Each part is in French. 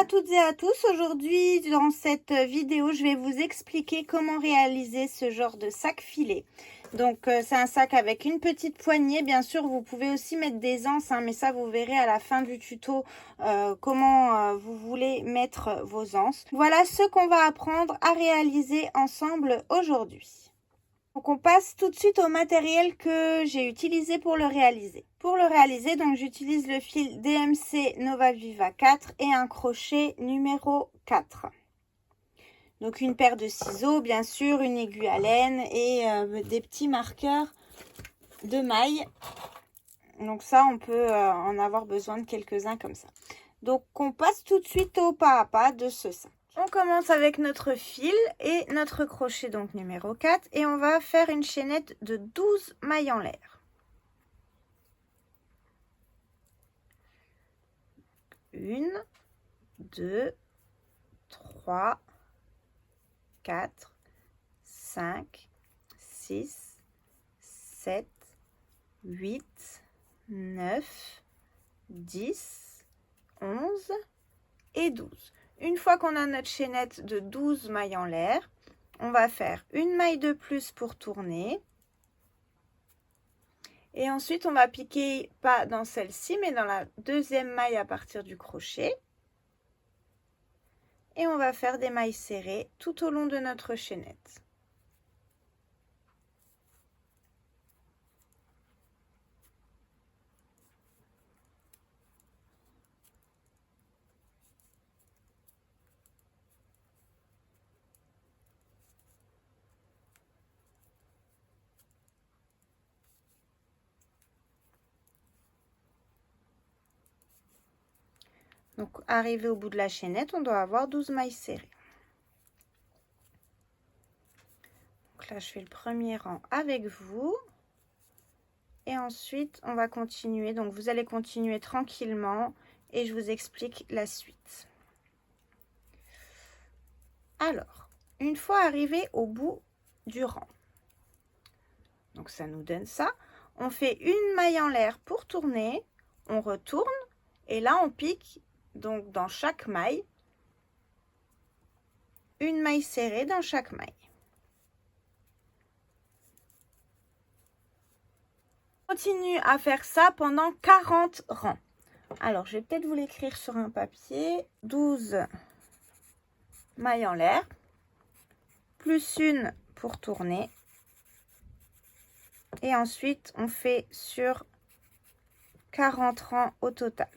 à toutes et à tous. Aujourd'hui, dans cette vidéo, je vais vous expliquer comment réaliser ce genre de sac filet. Donc, c'est un sac avec une petite poignée. Bien sûr, vous pouvez aussi mettre des anses, hein, mais ça, vous verrez à la fin du tuto comment vous voulez mettre vos anses. Voilà ce qu'on va apprendre à réaliser ensemble aujourd'hui. Donc on passe tout de suite au matériel que j'ai utilisé pour le réaliser. Pour le réaliser, donc j'utilise le fil DMC Nova Viva 4 et un crochet numéro 4. Donc une paire de ciseaux, bien sûr, une aiguille à laine et des petits marqueurs de mailles. Donc ça, on peut en avoir besoin de quelques-uns comme ça. Donc on passe tout de suite au pas à pas de ce sac. On commence avec notre fil et notre crochet donc numéro 4 et on va faire une chaînette de 12 mailles en l'air. 1, 2, 3, 4, 5, 6, 7, 8, 9, 10, 11 et 12. Une fois qu'on a notre chaînette de 12 mailles en l'air, on va faire une maille de plus pour tourner. Et ensuite, on va piquer pas dans celle-ci, mais dans la deuxième maille à partir du crochet. Et on va faire des mailles serrées tout au long de notre chaînette. Donc, arrivé au bout de la chaînette, on doit avoir 12 mailles serrées. Donc là, je fais le premier rang avec vous. Et ensuite, on va continuer. Donc, vous allez continuer tranquillement et je vous explique la suite. Alors, une fois arrivé au bout du rang, donc ça nous donne ça, on fait une maille en l'air pour tourner, on retourne et là, on pique donc dans chaque maille, une maille serrée dans chaque maille. On continue à faire ça pendant 40 rangs. Alors, je vais peut-être vous l'écrire sur un papier. 12 mailles en l'air, plus une pour tourner. Et ensuite, on fait sur 40 rangs au total.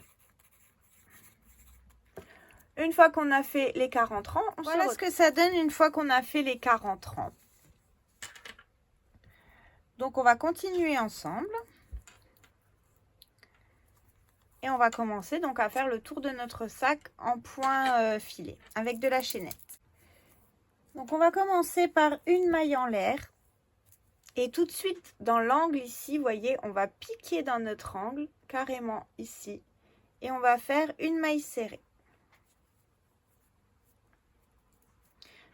Une fois qu'on a fait les 40 rangs, voilà ce que ça donne une fois qu'on a fait les 40 rangs. Donc, on va continuer ensemble. Et on va commencer donc à faire le tour de notre sac en point filet avec de la chaînette. Donc, on va commencer par une maille en l'air. Et tout de suite, dans l'angle ici, vous voyez, on va piquer dans notre angle, carrément ici. Et on va faire une maille serrée.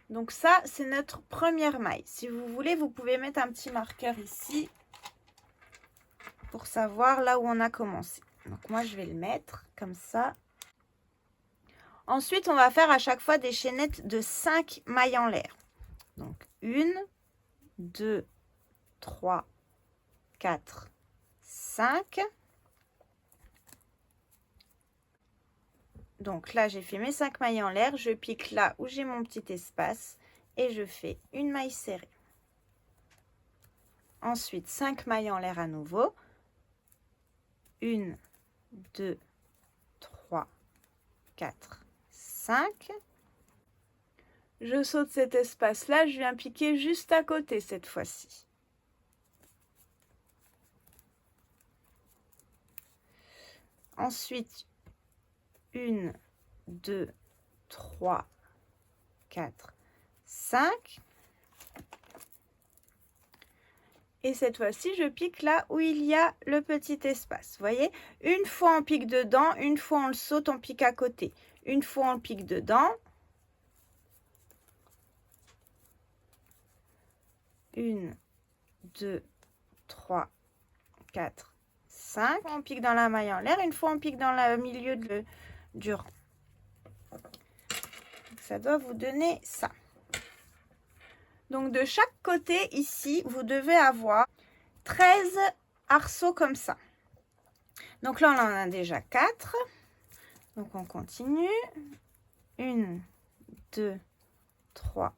Donc ça, c'est notre première maille. Si vous voulez, vous pouvez mettre un petit marqueur ici pour savoir là où on a commencé. Donc moi, je vais le mettre comme ça. Ensuite, on va faire à chaque fois des chaînettes de 5 mailles en l'air. Donc 1, 2, 3, 4, 5. Donc là, j'ai fait mes 5 mailles en l'air. Je pique là où j'ai mon petit espace et je fais une maille serrée. Ensuite, 5 mailles en l'air à nouveau. 1, 2, 3, 4, 5. Je saute cet espace-là, je viens piquer juste à côté cette fois-ci. Ensuite, 1, 2, 3, 4, 5. Et cette fois-ci, je pique là où il y a le petit espace. Vous voyez, une fois on pique dedans, une fois on le saute, on pique à côté. Une fois on le pique dedans. 1, 2, 3, 4, 5. On pique dans la maille en l'air, une fois on pique dans le milieu du rang. ça doit vous donner ça. Donc de chaque côté ici, vous devez avoir 13 arceaux comme ça. Donc là, on en a déjà 4. Donc on continue. 1, 2, 3,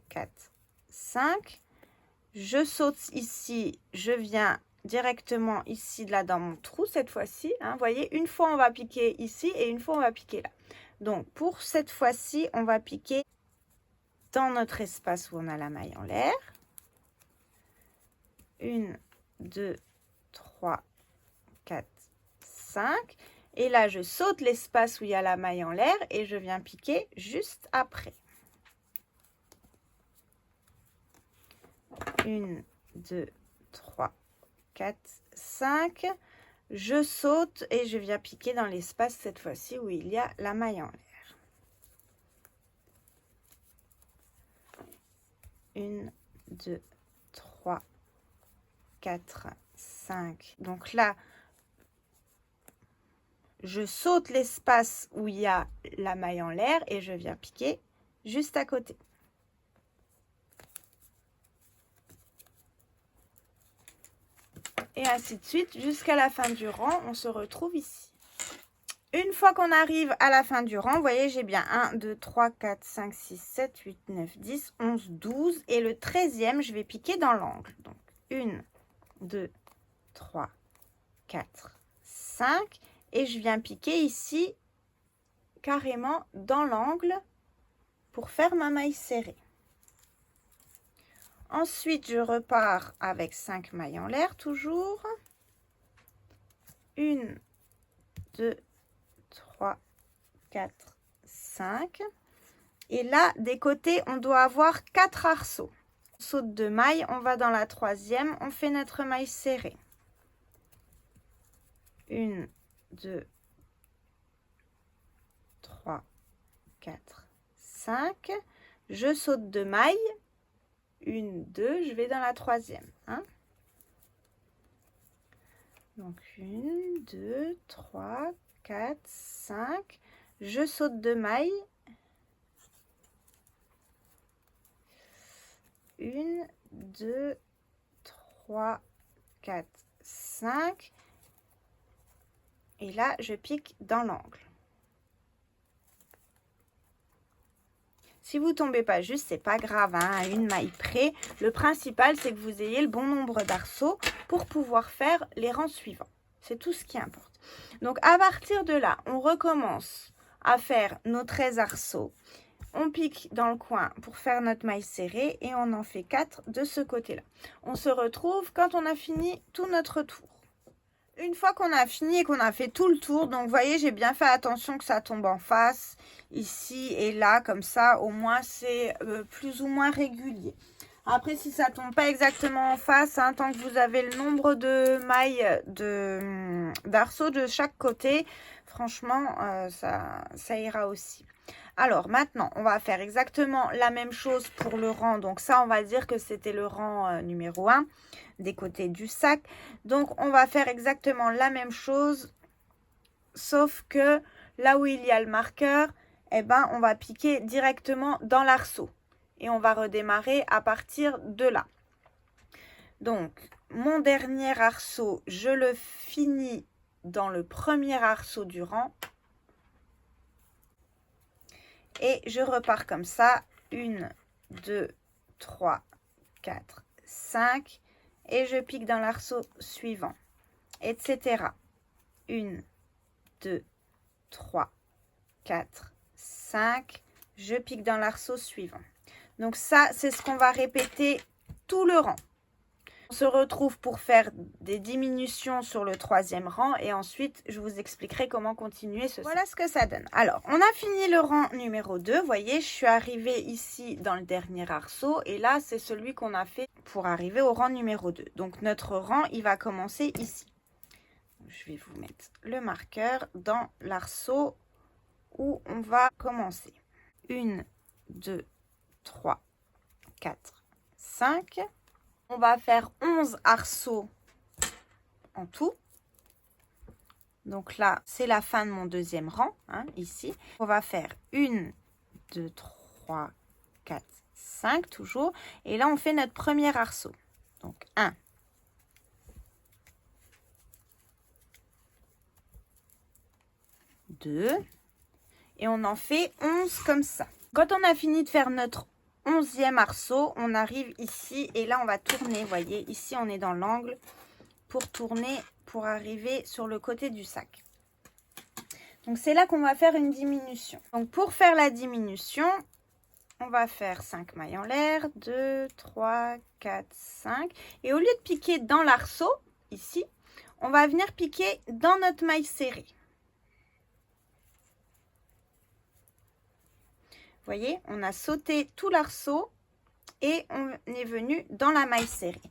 4, 5. Je saute ici, je viens directement ici, là, dans mon trou, cette fois-ci. Hein, vous voyez, une fois, on va piquer ici et une fois, on va piquer là. Donc, pour cette fois-ci, on va piquer dans notre espace où on a la maille en l'air. 1, 2, 3, 4, 5. Et là, je saute l'espace où il y a la maille en l'air et je viens piquer juste après. 1, 2, 3, 4, 5. Je saute et je viens piquer dans l'espace cette fois-ci où il y a la maille en l'air. 1, 2, 3, 4, 5. Donc là, je saute l'espace où il y a la maille en l'air et je viens piquer juste à côté. Et ainsi de suite, jusqu'à la fin du rang, on se retrouve ici. Une fois qu'on arrive à la fin du rang, vous voyez, j'ai bien 1, 2, 3, 4, 5, 6, 7, 8, 9, 10, 11, 12. Et le 13e, je vais piquer dans l'angle. Donc, 1, 2, 3, 4, 5. Et je viens piquer ici, carrément dans l'angle, pour faire ma maille serrée. Ensuite, je repars avec 5 mailles en l'air, toujours. 1, 2, 3, 4, 5. Et là, des côtés, on doit avoir 4 arceaux. On saute 2 mailles, on va dans la 3e, on fait notre maille serrée. 1, 2, 3, 4, 5. Je saute 2 mailles. 1, 2, je vais dans la 3e. Hein. Donc 1, 2, 3, 4, 5. Je saute 2 mailles. 1, 2, 3, 4, 5. Et là, je pique dans l'angle. Si vous ne tombez pas juste, c'est pas grave, hein, à une maille près. Le principal, c'est que vous ayez le bon nombre d'arceaux pour pouvoir faire les rangs suivants. C'est tout ce qui importe. Donc, à partir de là, on recommence à faire nos 13 arceaux. On pique dans le coin pour faire notre maille serrée et on en fait 4 de ce côté-là. On se retrouve quand on a fini tout notre tour. Une fois qu'on a fini et qu'on a fait tout le tour, donc vous voyez, j'ai bien fait attention que ça tombe en face, ici et là, comme ça, au moins c'est plus ou moins régulier. Après, si ça tombe pas exactement en face, hein, tant que vous avez le nombre de mailles d'arceaux de chaque côté, franchement, ça ira aussi. Alors maintenant, on va faire exactement la même chose pour le rang. Donc ça, on va dire que c'était le rang numéro 1 des côtés du sac. Donc on va faire exactement la même chose, sauf que là où il y a le marqueur, eh ben, on va piquer directement dans l'arceau. Et on va redémarrer à partir de là. Donc, mon dernier arceau, je le finis dans le premier arceau du rang. Et je repars comme ça, 1, 2, 3, 4, 5. Et je pique dans l'arceau suivant, etc. 1, 2, 3, 4, 5. Je pique dans l'arceau suivant. Donc ça, c'est ce qu'on va répéter tout le rang. On se retrouve pour faire des diminutions sur le 3e rang et ensuite je vous expliquerai comment continuer ce. Voilà ce que ça donne. Alors, on a fini le rang numéro 2. Vous voyez, je suis arrivée ici dans le dernier arceau et là, c'est celui qu'on a fait pour arriver au rang numéro 2. Donc, notre rang, il va commencer ici. Je vais vous mettre le marqueur dans l'arceau où on va commencer. 1, 2, 3, 4, 5. On va faire 11 arceaux en tout. Donc là, c'est la fin de mon 2e rang, hein, ici. On va faire 1, 2, 3, 4, 5 toujours. Et là, on fait notre premier arceau. Donc 1, 2, et on en fait 11 comme ça. Quand on a fini de faire notre 11e arceau, on arrive ici et là on va tourner, vous voyez, ici on est dans l'angle pour tourner, pour arriver sur le côté du sac. Donc c'est là qu'on va faire une diminution. Donc pour faire la diminution, on va faire 5 mailles en l'air, 2, 3, 4, 5. Et au lieu de piquer dans l'arceau, ici, on va venir piquer dans notre maille serrée. Vous voyez, on a sauté tout l'arceau et on est venu dans la maille serrée.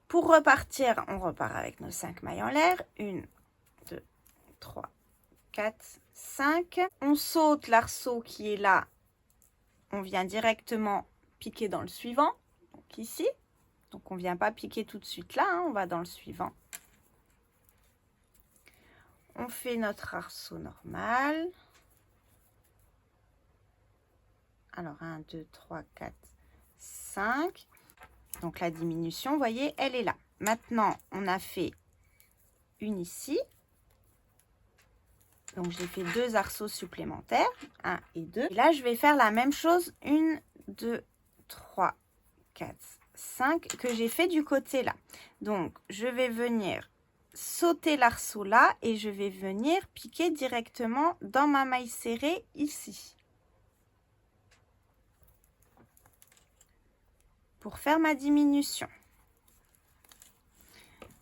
Pour repartir, on repart avec nos 5 mailles en l'air. 1, 2, 3, 4, 5. On saute l'arceau qui est là. On vient directement piquer dans le suivant, donc ici. Donc on ne vient pas piquer tout de suite là, hein, on va dans le suivant. On fait notre arceau normal. Alors 1, 2, 3, 4, 5. Donc la diminution, vous voyez, elle est là. Maintenant, on a fait une ici. Donc j'ai fait 2 arceaux supplémentaires, 1 et 2. Et là, je vais faire la même chose, 1, 2, 3, 4, 5, que j'ai fait du côté là. Donc je vais venir sauter l'arceau là et je vais venir piquer directement dans ma maille serrée ici. Pour faire ma diminution.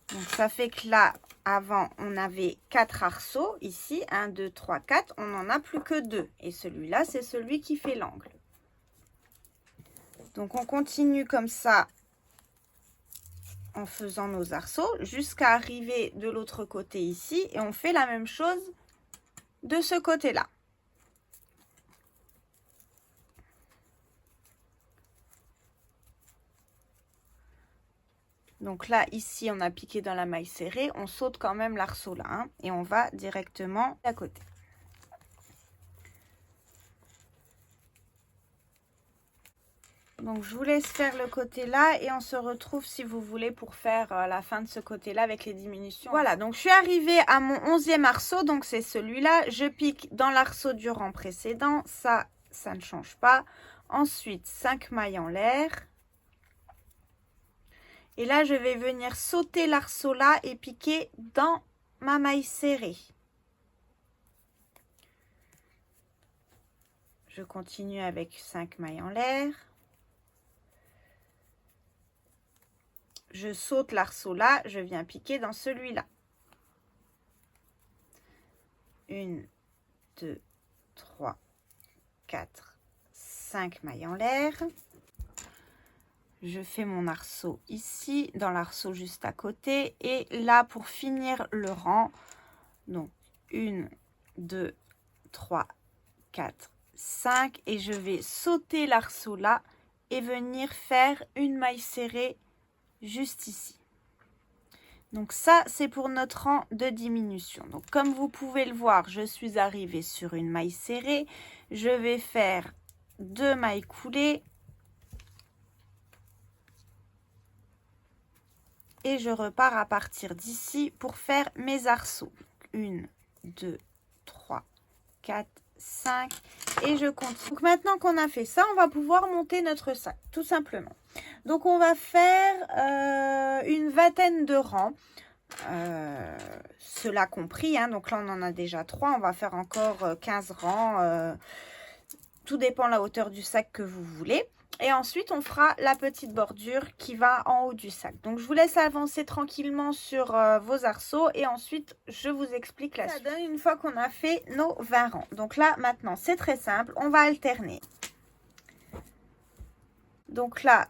Donc ça fait que là, avant, on avait 4 arceaux. Ici, 1, 2, 3, 4. On n'en a plus que 2. Et celui-là, c'est celui qui fait l'angle. Donc on continue comme ça en faisant nos arceaux jusqu'à arriver de l'autre côté ici. Et on fait la même chose de ce côté-là. Donc là, ici, on a piqué dans la maille serrée. On saute quand même l'arceau là. Hein, et on va directement à côté. Donc, je vous laisse faire le côté là. Et on se retrouve, si vous voulez, pour faire la fin de ce côté-là avec les diminutions. Voilà, donc je suis arrivée à mon 11e arceau. Donc, c'est celui-là. Je pique dans l'arceau du rang précédent. Ça ne change pas. Ensuite, 5 mailles en l'air. Et là, je vais venir sauter l'arceau là et piquer dans ma maille serrée. Je continue avec 5 mailles en l'air. Je saute l'arceau là, je viens piquer dans celui-là. 1, 2, 3, 4, 5 mailles en l'air. Je fais mon arceau ici, dans l'arceau juste à côté. Et là, pour finir le rang, donc 1, 2, 3, 4, 5. Et je vais sauter l'arceau là et venir faire une maille serrée juste ici. Donc ça, c'est pour notre rang de diminution. Donc comme vous pouvez le voir, je suis arrivée sur une maille serrée. Je vais faire 2 mailles coulées. Et je repars à partir d'ici pour faire mes arceaux. 1, 2, 3, 4, 5 et je continue. Donc maintenant qu'on a fait ça, on va pouvoir monter notre sac, tout simplement. Donc on va faire une vingtaine de rangs, cela compris. Hein, donc là on en a déjà 3, on va faire encore 15 rangs. Tout dépend de la hauteur du sac que vous voulez. Et ensuite, on fera la petite bordure qui va en haut du sac. Donc, je vous laisse avancer tranquillement sur vos arceaux. Et ensuite, je vous explique la suite. Ça donne une fois qu'on a fait nos 20 rangs. Donc là, maintenant, c'est très simple. On va alterner. Donc là,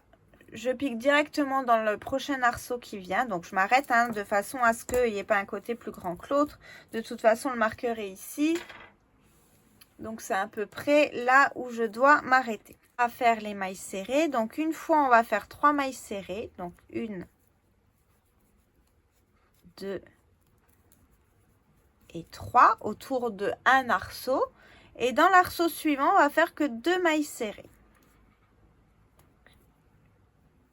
je pique directement dans le prochain arceau qui vient. Donc, je m'arrête hein, de façon à ce qu'il n'y ait pas un côté plus grand que l'autre. De toute façon, le marqueur est ici. Donc, c'est à peu près là où je dois m'arrêter. On va faire les mailles serrées. Donc, une fois, on va faire 3 mailles serrées. Donc, 1, 2 et 3 autour de un arceau. Et dans l'arceau suivant, on va faire que 2 mailles serrées.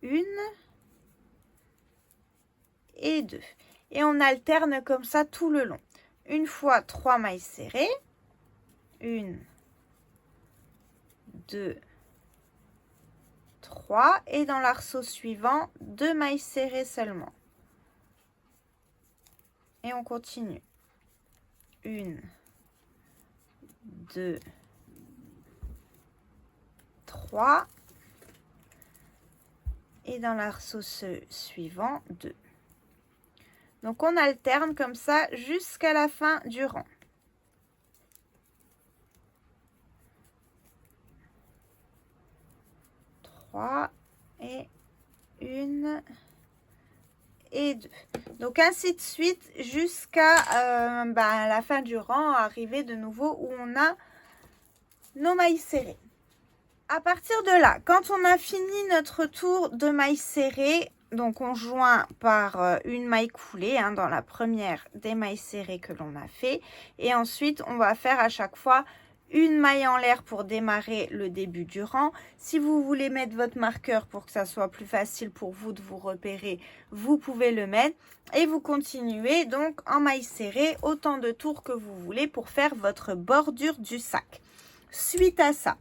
1 et 2. Et on alterne comme ça tout le long. Une fois 3 mailles serrées. 1, 2, 3. Et dans l'arceau suivant, 2 mailles serrées seulement. Et on continue. 1, 2, 3. Et dans l'arceau suivant, 2. Donc, on alterne comme ça jusqu'à la fin du rang. Et 1 et 2. Donc, ainsi de suite jusqu'à la fin du rang, arriver de nouveau où on a nos mailles serrées. À partir de là, quand on a fini notre tour de mailles serrées, donc on joint par une maille coulée dans la première des mailles serrées que l'on a fait. Et ensuite, on va faire à chaque fois une maille en l'air pour démarrer le début du rang. Si vous voulez mettre votre marqueur pour que ça soit plus facile pour vous de vous repérer, vous pouvez le mettre. Et vous continuez donc en maille serrée autant de tours que vous voulez pour faire votre bordure du sac. Suite à ça,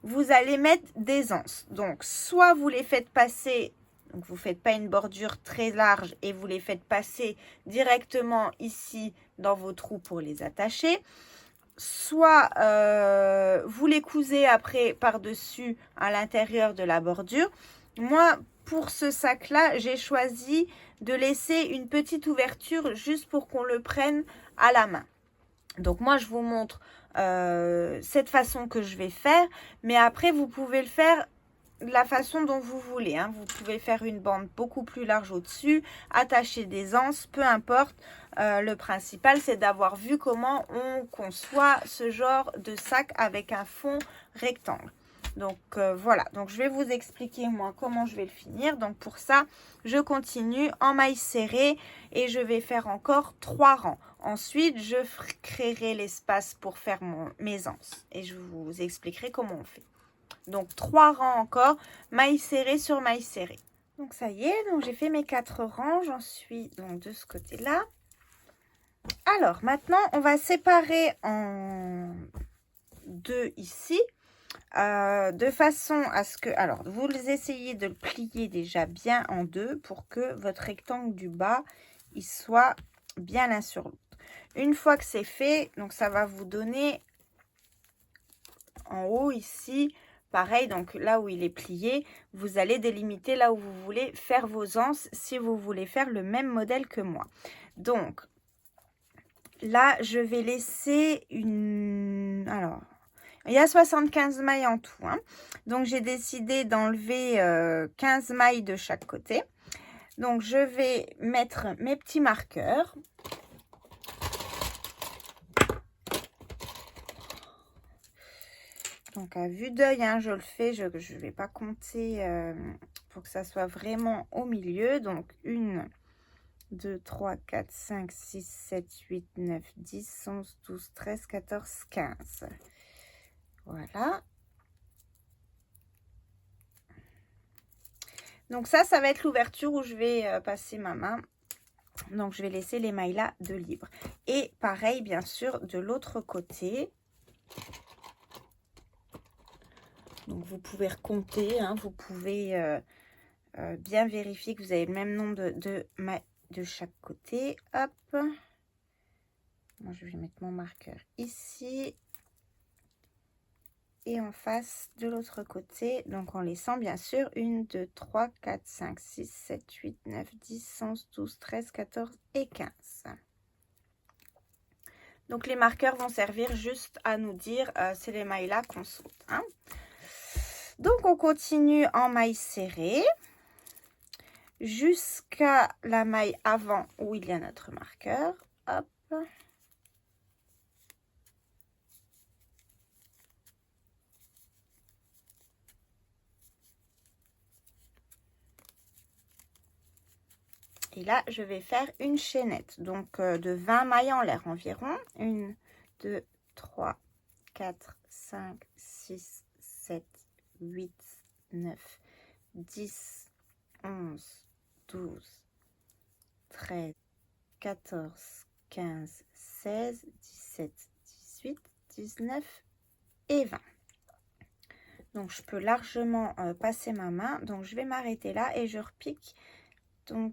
vous allez mettre des anses. Donc, soit vous les faites passer, donc vous ne faites pas une bordure très large et vous les faites passer directement ici dans vos trous pour les attacher. Soit vous les cousez après par-dessus à l'intérieur de la bordure. Moi, pour ce sac-là, j'ai choisi de laisser une petite ouverture juste pour qu'on le prenne à la main. Donc, moi, je vous montre cette façon que je vais faire. Mais après, vous pouvez le faire de la façon dont vous voulez. Vous pouvez faire une bande beaucoup plus large au-dessus, attacher des anses, peu importe. Le principal, c'est d'avoir vu comment on conçoit ce genre de sac avec un fond rectangle. Donc, voilà. Donc, je vais vous expliquer, moi, comment je vais le finir. Donc, pour ça, je continue en maille serrée et je vais faire encore 3 rangs. Ensuite, je créerai l'espace pour faire mes anses et je vous expliquerai comment on fait. Donc, 3 rangs encore, maille serrée sur maille serrée. Donc, ça y est, donc j'ai fait mes 4 rangs. J'en suis donc de ce côté-là. Alors, maintenant, on va séparer en 2 ici. De façon à ce que... Alors, vous essayez de le plier déjà bien en 2 pour que votre rectangle du bas, il soit bien l'un sur l'autre. Une fois que c'est fait, donc ça va vous donner en haut ici... Pareil, donc là où il est plié, vous allez délimiter là où vous voulez faire vos anses si vous voulez faire le même modèle que moi. Donc, là, je vais laisser une... Alors, il y a 75 mailles en tout. Donc, j'ai décidé d'enlever 15 mailles de chaque côté. Donc, je vais mettre mes petits marqueurs. Donc, à vue d'œil, je le fais, je ne vais pas compter pour que ça soit vraiment au milieu. Donc, 1, 2, 3, 4, 5, 6, 7, 8, 9, 10, 11, 12, 13, 14, 15. Voilà. Donc, ça va être l'ouverture où je vais passer ma main. Donc, je vais laisser les mailles là de libre. Et pareil, bien sûr, de l'autre côté. Donc, vous pouvez recompter, vous pouvez bien vérifier que vous avez le même nombre de mailles de chaque côté. Hop. Moi, je vais mettre mon marqueur ici. Et en face de l'autre côté, donc en laissant bien sûr 1, 2, 3, 4, 5, 6, 7, 8, 9, 10, 11, 12, 13, 14 et 15. Donc, les marqueurs vont servir juste à nous dire c'est les mailles là qu'on saute. Donc, on continue en maille serrée jusqu'à la maille avant où il y a notre marqueur. Hop. Et là, je vais faire une chaînette, donc de 20 mailles en l'air environ. 1, 2, 3, 4, 5, 6, 7, 8, 9, 10, 11, 12, 13, 14, 15, 16, 17, 18, 19 et 20. Donc, je peux largement passer ma main. Donc, je vais m'arrêter là et je repique donc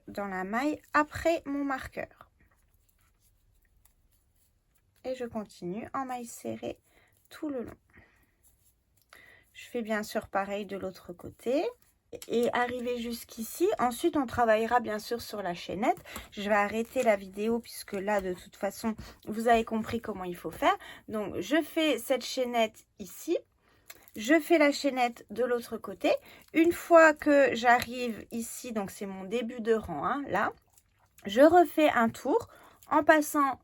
dans la maille après mon marqueur. Et je continue en maille serrée tout le long. Je fais bien sûr pareil de l'autre côté. Et arrivé jusqu'ici, ensuite on travaillera bien sûr sur la chaînette. Je vais arrêter la vidéo puisque là de toute façon vous avez compris comment il faut faire. Donc je fais cette chaînette ici, je fais la chaînette de l'autre côté. Une fois que j'arrive ici, donc c'est mon début de rang hein, là, je refais un tour en passant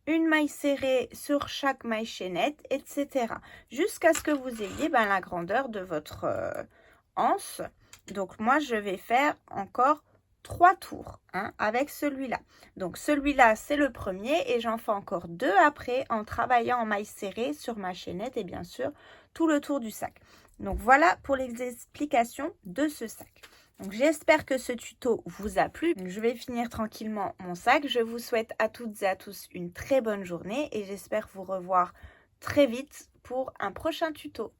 une maille serrée sur chaque maille chaînette, etc. Jusqu'à ce que vous ayez la grandeur de votre anse. Donc moi je vais faire encore 3 tours hein, avec celui-là. Donc celui-là c'est le premier et j'en fais encore 2 après en travaillant en maille serrée sur ma chaînette et bien sûr tout le tour du sac. Donc voilà pour les explications de ce sac. Donc j'espère que ce tuto vous a plu. Je vais finir tranquillement mon sac. Je vous souhaite à toutes et à tous une très bonne journée et j'espère vous revoir très vite pour un prochain tuto.